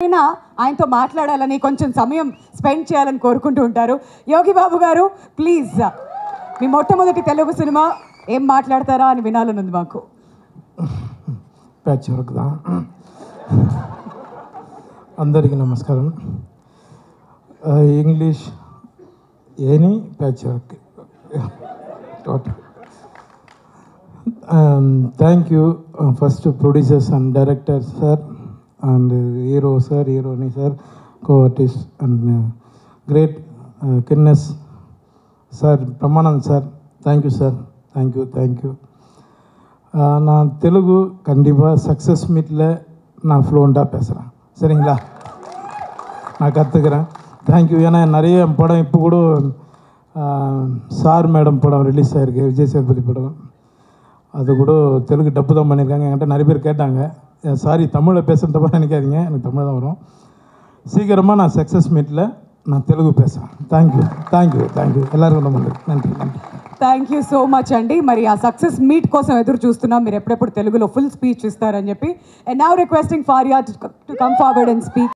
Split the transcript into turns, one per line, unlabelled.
ఆయనతో మాట్లాడాలని కొంచెం సమయం స్పెండ్ చేయాలని కోరుకుంటూ ఉంటారు. యోగి బాబు గారు ప్లీజ్ మీ మొట్టమొదటి తెలుగు సినిమా ఏం మాట్లాడతారా అని వినాలని ఉంది మాకు.
ప్యాచ్ వర్క్ దా అందరికీ నమస్కారం. ఇంగ్లీష్ ఏని patch work total. Thank you first producers and director sir and hero sir, heroine sir, co-artist and great Kinnes sir, Pramanand sir, thank you sir, thank you. நான் தெலுங்கு கண்டிப்பாக சக்ஸஸ் மீட்டில் நான் ஃப்ளூவெண்ட்டாக பேசுகிறேன், சரிங்களா? நான் கற்றுக்கிறேன். தேங்க்யூ. ஏன்னா நிறைய படம் இப்போ கூட சார் மேடம் படம் ரிலீஸ் ஆகிருக்கு, விஜய் சேதுபதி படம். அது கூட தெலுங்கு டப்பு தான் பண்ணியிருக்காங்க. என்கிட்ட நிறைய பேர் கேட்டாங்க, சாரி தமிழில் பேசுகிறப்ப நினைக்காதீங்க, எனக்கு தமிழ் தான் வரும். சீக்கிரமாக நான் சக்ஸஸ் மீட்டில் நான் தெலுங்கு பேசுகிறேன். థ్యాంక్ యూ எல்லாருக்கும் ரொம்ப நன்றி.
థ్యాంక్ యూ సో మచ్ అండి. మరి ఆ సక్సెస్ మీట్ కోసం ఎదురు చూస్తున్నాం. మీరు ఎప్పుడెప్పుడు తెలుగులో ఫుల్ స్పీచ్ ఇస్తారని చెప్పి. And now requesting Faria to come forward and speak.